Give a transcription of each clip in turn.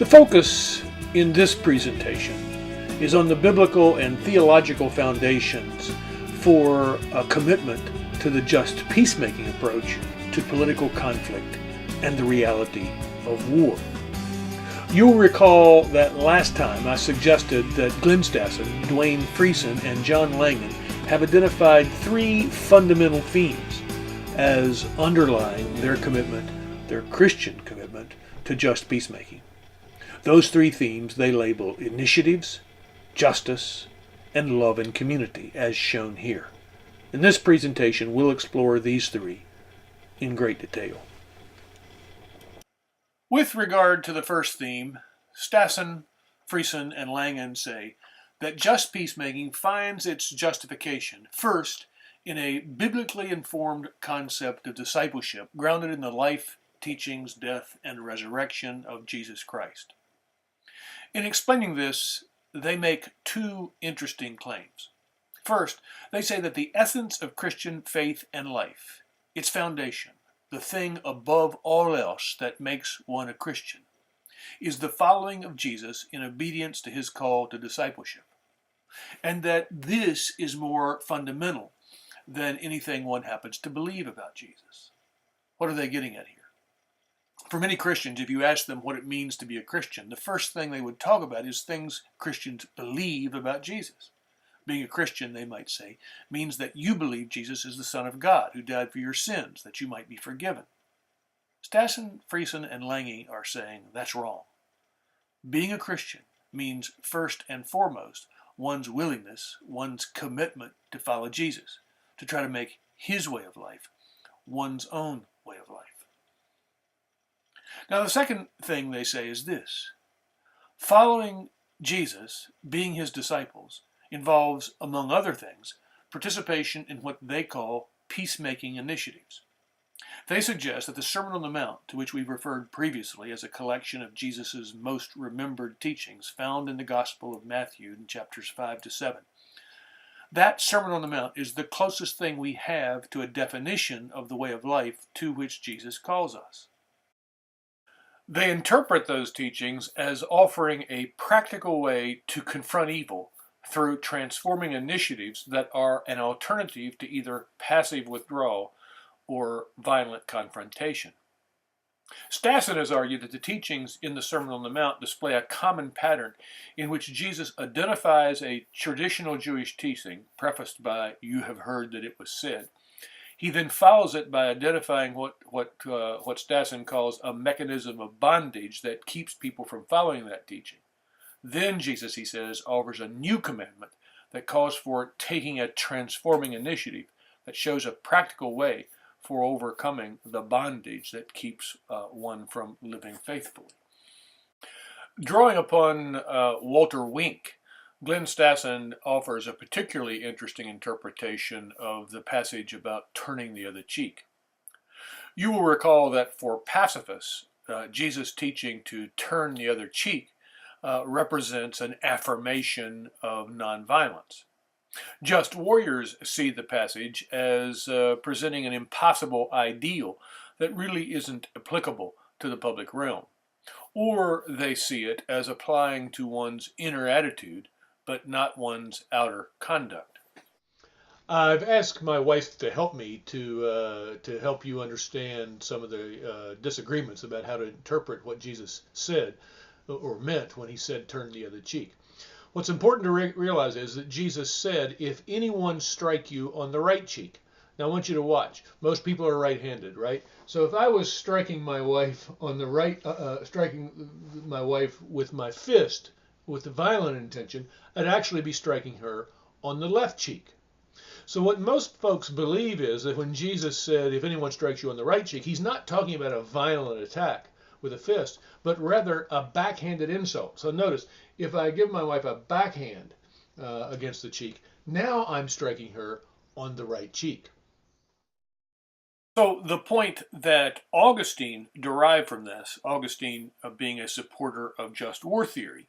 focus in this presentation is on the biblical and theological foundations for a commitment to the just peacemaking approach to political conflict and the reality of war. You'll recall that last time I suggested that Glenn Stassen, Dwayne Friesen, and John Langan have identified three fundamental themes as underlying their commitment, their Christian commitment, to just peacemaking. Those three themes they label initiatives, justice, and love and community, as shown here. In this presentation, we'll explore these three in great detail. With regard to the first theme, Stassen, Friesen, and Langan say that just peacemaking finds its justification, first, in a biblically informed concept of discipleship grounded in the life, teachings, death, and resurrection of Jesus Christ. In explaining this, they make two interesting claims. First, they say that the essence of Christian faith and life, its foundation, the thing above all else that makes one a Christian, is the following of Jesus in obedience to his call to discipleship, and that this is more fundamental than anything one happens to believe about Jesus. What are they getting at here? For many Christians, if you ask them what it means to be a Christian, the first thing they would talk about is things Christians believe about Jesus. Being a Christian, they might say, means that you believe Jesus is the Son of God who died for your sins, that you might be forgiven. Stassen, Friesen, and Lange are saying that's wrong. Being a Christian means first and foremost one's willingness, one's commitment to follow Jesus, to try to make his way of life one's own way of life. Now, the second thing they say is this: following Jesus, being his disciples, involves, among other things, participation in what they call peacemaking initiatives. They suggest that the Sermon on the Mount, to which we've referred previously as a collection of Jesus' most remembered teachings found in the Gospel of Matthew in chapters 5 to 7, that Sermon on the Mount is the closest thing we have to a definition of the way of life to which Jesus calls us. They interpret those teachings as offering a practical way to confront evil through transforming initiatives that are an alternative to either passive withdrawal or violent confrontation. Stassen has argued that the teachings in the Sermon on the Mount display a common pattern in which Jesus identifies a traditional Jewish teaching, prefaced by, "You have heard that it was said." He then follows it by identifying what Stassen calls a mechanism of bondage that keeps people from following that teaching. Then Jesus, he says, offers a new commandment that calls for taking a transforming initiative that shows a practical way for overcoming the bondage that keeps one from living faithfully. Drawing upon Walter Wink, Glenn Stassen offers a particularly interesting interpretation of the passage about turning the other cheek. You will recall that for pacifists, Jesus' teaching to turn the other cheek represents an affirmation of nonviolence. Just warriors see the passage as presenting an impossible ideal that really isn't applicable to the public realm, or they see it as applying to one's inner attitude but not one's outer conduct. I've asked my wife to help me to help you understand some of the disagreements about how to interpret what Jesus said or meant when he said turn the other cheek. What's important to realize is that Jesus said, if anyone strike you on the right cheek. Now I want you to watch. Most people are right-handed, right? So if I was striking my wife on the right, striking my wife with my fist with a violent intention, I'd actually be striking her on the left cheek. So what most folks believe is that when Jesus said, if anyone strikes you on the right cheek, he's not talking about a violent attack with a fist, but rather a backhanded insult. So notice, if I give my wife a backhand against the cheek, now I'm striking her on the right cheek. So the point that Augustine derived from this, Augustine being a supporter of just war theory,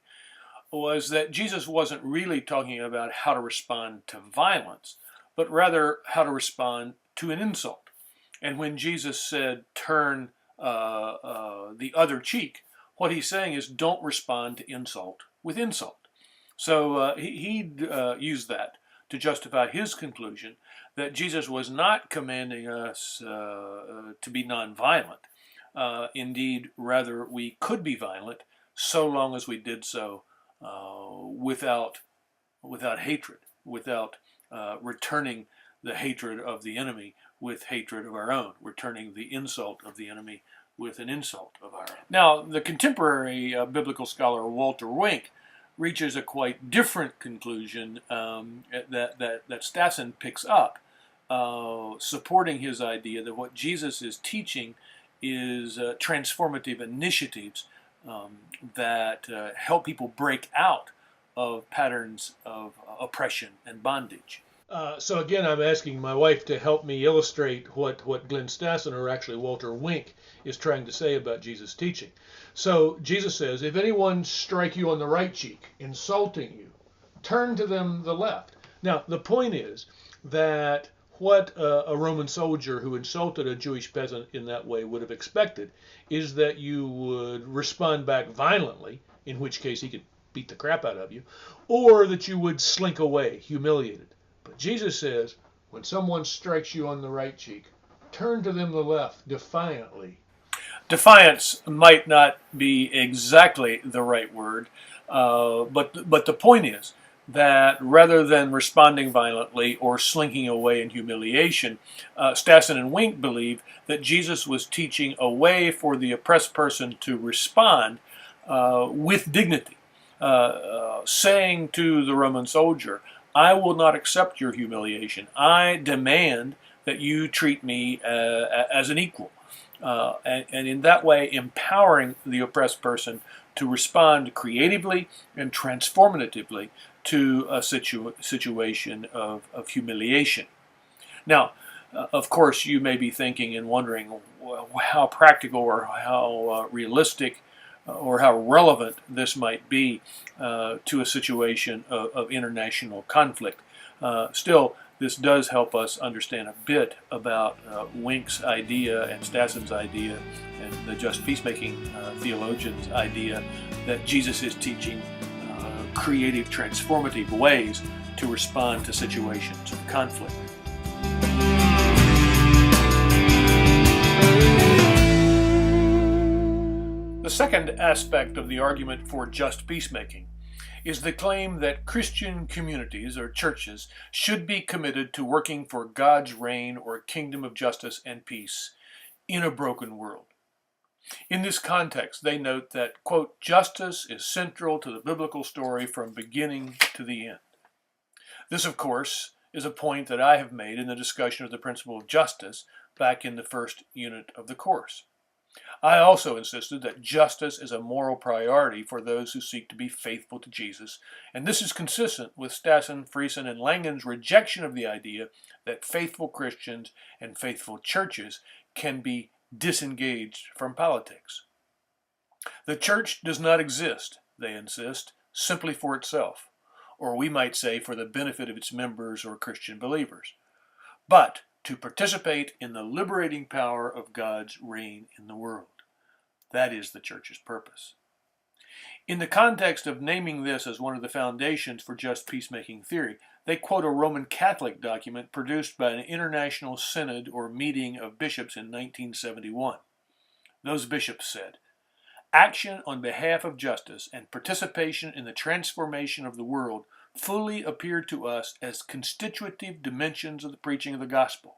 was that Jesus wasn't really talking about how to respond to violence, but rather how to respond to an insult. And when Jesus said, turn the other cheek, What he's saying is don't respond to insult with insult. So he'd use that to justify his conclusion that Jesus was not commanding us to be nonviolent. Indeed, rather, we could be violent so long as we did so without hatred, without returning the hatred of the enemy with hatred of our own, returning the insult of the enemy with an insult of our own. Now, the contemporary biblical scholar Walter Wink reaches a quite different conclusion that Stassen picks up, supporting his idea that what Jesus is teaching is transformative initiatives that help people break out of patterns of oppression and bondage. So again, I'm asking my wife to help me illustrate what Glenn Stassen, or actually Walter Wink, is trying to say about Jesus' teaching. So Jesus says, if anyone strike you on the right cheek, insulting you, turn to them the left. Now, the point is that what a Roman soldier who insulted a Jewish peasant in that way would have expected is that you would respond back violently, in which case he could beat the crap out of you, or that you would slink away, humiliated. But Jesus says, when someone strikes you on the right cheek, turn to them the left, defiantly. Defiance might not be exactly the right word, but the point is that rather than responding violently or slinking away in humiliation, Stassen and Wink believe that Jesus was teaching a way for the oppressed person to respond with dignity, saying to the Roman soldier, I will not accept your humiliation. I demand that you treat me as an equal. And in that way, empowering the oppressed person to respond creatively and transformatively to a situation of humiliation. Now, of course, you may be thinking and wondering how practical or how realistic or how relevant this might be to a situation of international conflict. Still, this does help us understand a bit about Wink's idea and Stassen's idea and the just peacemaking theologian's idea that Jesus is teaching creative, transformative ways to respond to situations of conflict. The second aspect of the argument for just peacemaking is the claim that Christian communities or churches should be committed to working for God's reign or kingdom of justice and peace in a broken world. In this context, they note that, quote, justice is central to the biblical story from beginning to the end. This, of course, is a point that I have made in the discussion of the principle of justice back in the first unit of the course. I also insisted that justice is a moral priority for those who seek to be faithful to Jesus, and this is consistent with Stassen, Friesen, and Langen's rejection of the idea that faithful Christians and faithful churches can be disengaged from politics. The church does not exist, they insist, simply for itself, or we might say for the benefit of its members or Christian believers, but to participate in the liberating power of God's reign in the world. That is the church's purpose. In the context of naming this as one of the foundations for just peacemaking theory, they quote a Roman Catholic document produced by an international synod or meeting of bishops in 1971. Those bishops said, action on behalf of justice and participation in the transformation of the world fully appear to us as constitutive dimensions of the preaching of the gospel,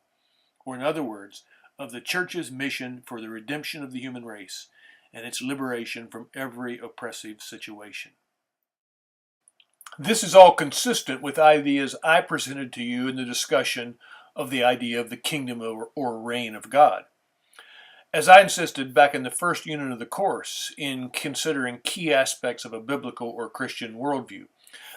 or in other words, of the church's mission for the redemption of the human race and its liberation from every oppressive situation. This is all consistent with ideas I presented to you in the discussion of the idea of the kingdom or reign of God. As I insisted back in the first unit of the course in considering key aspects of a biblical or Christian worldview,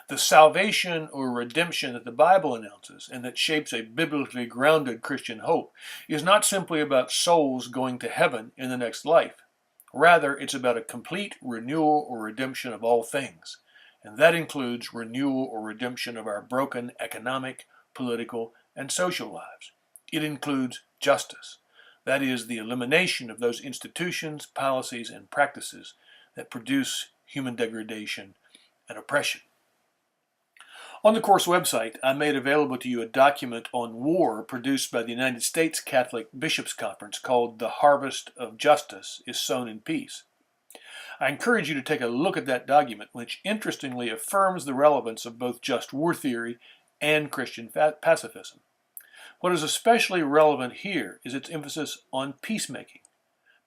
the salvation or redemption that the Bible announces and that shapes a biblically grounded Christian hope is not simply about souls going to heaven in the next life. Rather, it's about a complete renewal or redemption of all things, and that includes renewal or redemption of our broken economic, political, and social lives. It includes justice, that is, the elimination of those institutions, policies, and practices that produce human degradation and oppression. On the course website, I made available to you a document on war produced by the United States Catholic Bishops' Conference called "The Harvest of Justice is Sown in Peace." I encourage you to take a look at that document, which interestingly affirms the relevance of both just war theory and Christian pacifism. What is especially relevant here is its emphasis on peacemaking.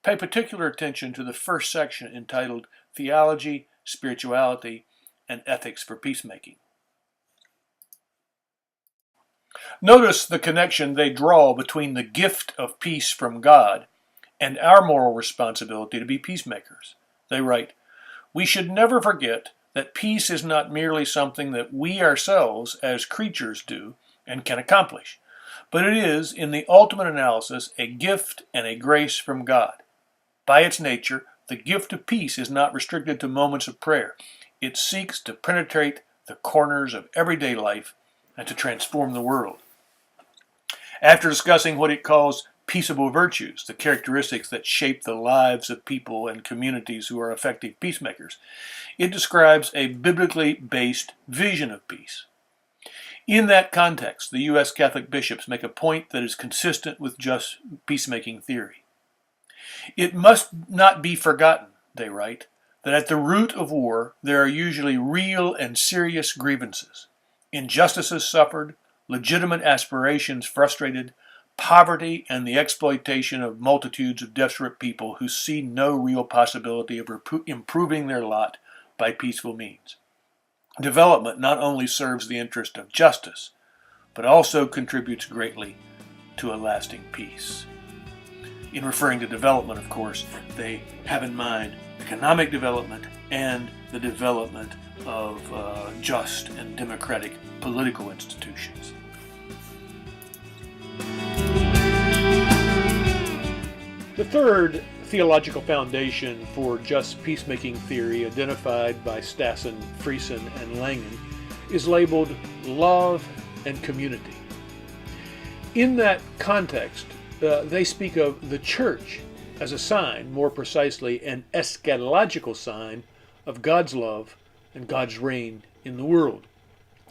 Pay particular attention to the first section entitled Theology, Spirituality, and Ethics for Peacemaking. Notice the connection they draw between the gift of peace from God and our moral responsibility to be peacemakers. They write, "We should never forget that peace is not merely something that we ourselves as creatures do and can accomplish, but it is, in the ultimate analysis, a gift and a grace from God. By its nature, the gift of peace is not restricted to moments of prayer. It seeks to penetrate the corners of everyday life and to transform the world." After discussing what it calls peaceable virtues, the characteristics that shape the lives of people and communities who are effective peacemakers, it describes a biblically based vision of peace. In that context, the U.S. Catholic bishops make a point that is consistent with just peacemaking theory. "It must not be forgotten," they write, "that at the root of war there are usually real and serious grievances, injustices suffered, legitimate aspirations frustrated, poverty and the exploitation of multitudes of desperate people who see no real possibility of improving their lot by peaceful means. Development not only serves the interest of justice, but also contributes greatly to a lasting peace." In referring to development, of course, they have in mind economic development and the development of just and democratic political institutions. The third theological foundation for just peacemaking theory, identified by Stassen, Friesen, and Langen, is labeled love and community. In that context, they speak of the church as a sign, more precisely an eschatological sign, of God's love and God's reign in the world.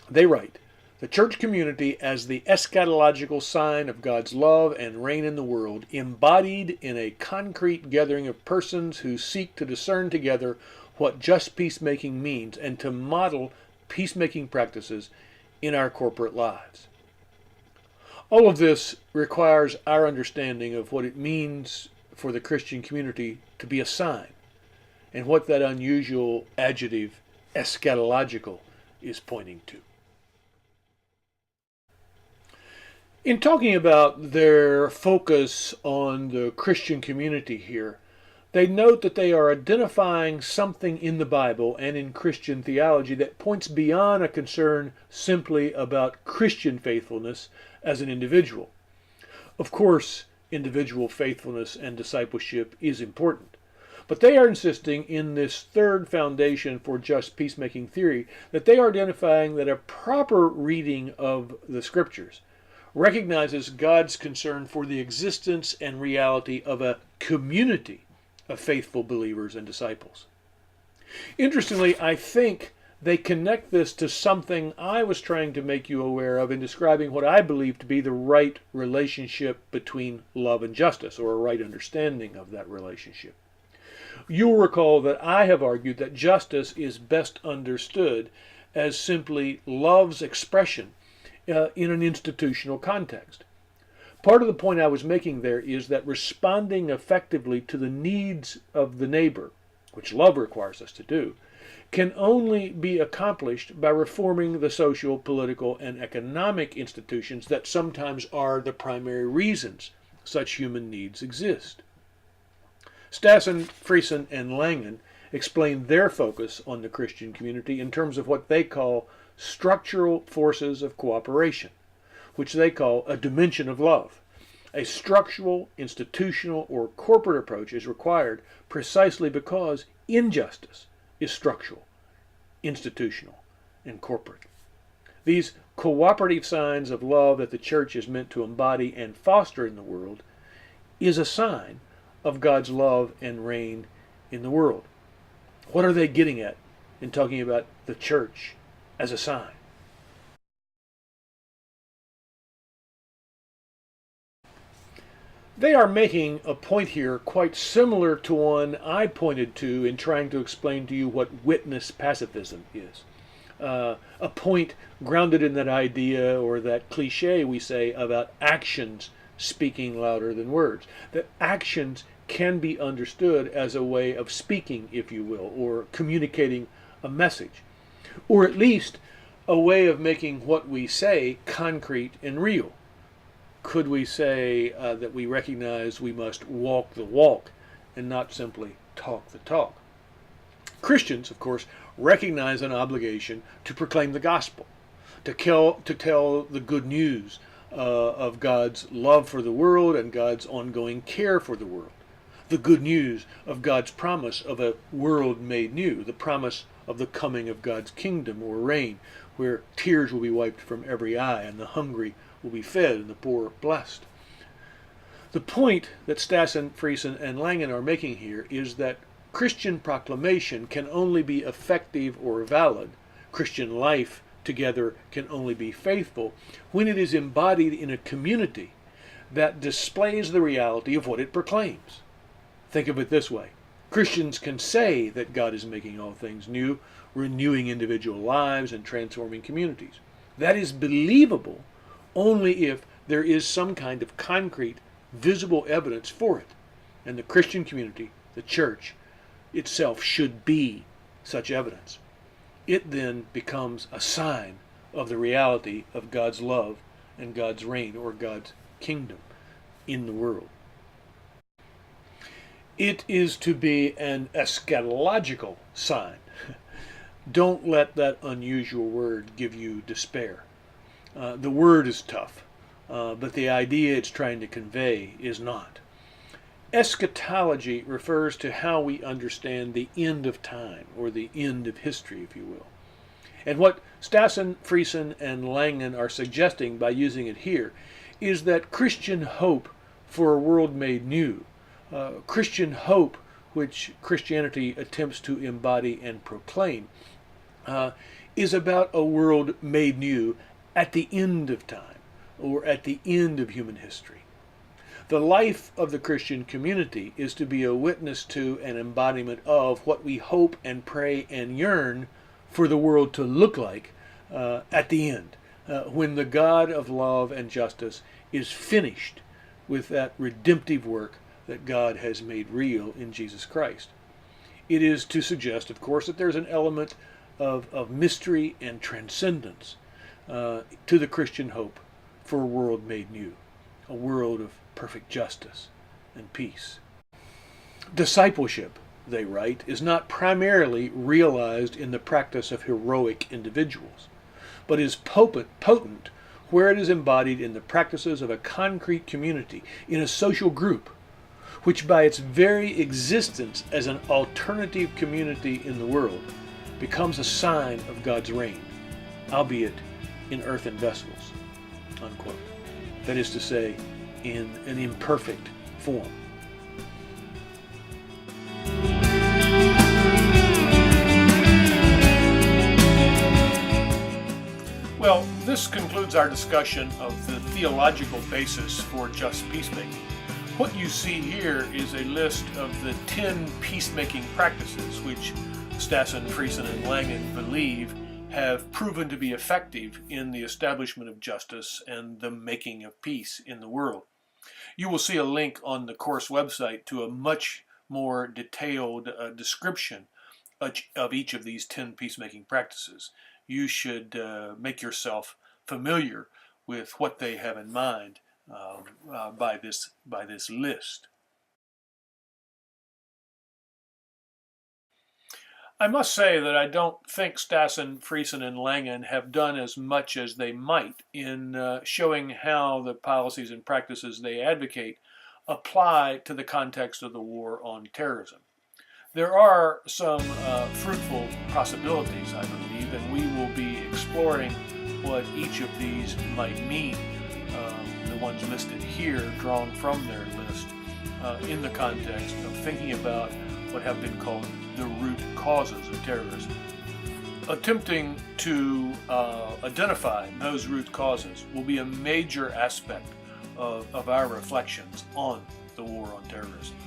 They write, "The church community as the eschatological sign of God's love and reign in the world, embodied in a concrete gathering of persons who seek to discern together what just peacemaking means and to model peacemaking practices in our corporate lives." All of this requires our understanding of what it means for the Christian community to be a sign, and what that unusual adjective, eschatological, is pointing to. In talking about their focus on the Christian community here, they note that they are identifying something in the Bible and in Christian theology that points beyond a concern simply about Christian faithfulness as an individual. Of course, individual faithfulness and discipleship is important, but they are insisting in this third foundation for just peacemaking theory that they are identifying that a proper reading of the Scriptures recognizes God's concern for the existence and reality of a community of faithful believers and disciples. Interestingly, I think they connect this to something I was trying to make you aware of in describing what I believe to be the right relationship between love and justice, or a right understanding of that relationship. You'll recall that I have argued that justice is best understood as simply love's expression in an institutional context. Part of the point I was making there is that responding effectively to the needs of the neighbor, which love requires us to do, can only be accomplished by reforming the social, political, and economic institutions that sometimes are the primary reasons such human needs exist. Stassen, Friesen, and Langen explain their focus on the Christian community in terms of what they call structural forces of cooperation, which they call a dimension of love. A structural, institutional, or corporate approach is required precisely because injustice is structural, institutional, and corporate. These cooperative signs of love that the church is meant to embody and foster in the world is a sign of God's love and reign in the world. What are they getting at in talking about the church as a sign? They are making a point here quite similar to one I pointed to in trying to explain to you what witness pacifism is. A point grounded in that idea or that cliche we say about actions speaking louder than words. That actions can be understood as a way of speaking, if you will, or communicating a message, or at least a way of making what we say concrete and real. Could we say that we recognize we must walk the walk and not simply talk the talk? Christians, of course, recognize an obligation to proclaim the gospel, to tell the good news of God's love for the world and God's ongoing care for the world, the good news of God's promise of a world made new, the promise of the coming of God's kingdom or reign, where tears will be wiped from every eye and the hungry will be fed and the poor blessed. The point that Stassen, Friesen, and Langen are making here is that Christian proclamation can only be effective or valid, Christian life together can only be faithful, when it is embodied in a community that displays the reality of what it proclaims. Think of it this way. Christians can say that God is making all things new, renewing individual lives and transforming communities. That is believable only if there is some kind of concrete, visible evidence for it. And the Christian community, the church itself, should be such evidence. It then becomes a sign of the reality of God's love and God's reign or God's kingdom in the world. It is to be an eschatological sign. Don't let that unusual word give you despair. The word is tough, but the idea it's trying to convey is not. Eschatology refers to how we understand the end of time, or the end of history, if you will. And what Stassen, Friesen, and Langen are suggesting by using it here is that Christian hope for a world made new, Christian hope which Christianity attempts to embody and proclaim, is about a world made new at the end of time, or at the end of human history. The life of the Christian community is to be a witness to and embodiment of what we hope and pray and yearn for the world to look like at the end, when the God of love and justice is finished with that redemptive work that God has made real in Jesus Christ. It is to suggest, of course, that there's an element of mystery and transcendence to the Christian hope for a world made new, a world of perfect justice and peace. Discipleship, they write, is not primarily realized in the practice of heroic individuals, but is potent where it is embodied in the practices of a concrete community, in a social group, which by its very existence as an alternative community in the world becomes a sign of God's reign, albeit in earthen vessels, unquote. That is to say, in an imperfect form. Well, this concludes our discussion of the theological basis for just peacemaking. What you see here is a list of the 10 peacemaking practices which Stassen, Friesen, and Langen believe have proven to be effective in the establishment of justice and the making of peace in the world. You will see a link on the course website to a much more detailed description of each of these 10 peacemaking practices. You should make yourself familiar with what they have in mind by this list. I must say that I don't think Stassen, Friesen, and Langen have done as much as they might in showing how the policies and practices they advocate apply to the context of the war on terrorism. There are some fruitful possibilities, I believe, and we will be exploring what each of these might mean, the ones listed here, drawn from their list, in the context of thinking about what have been called the root causes of terrorism. Attempting to identify those root causes will be a major aspect of our reflections on the war on terrorism.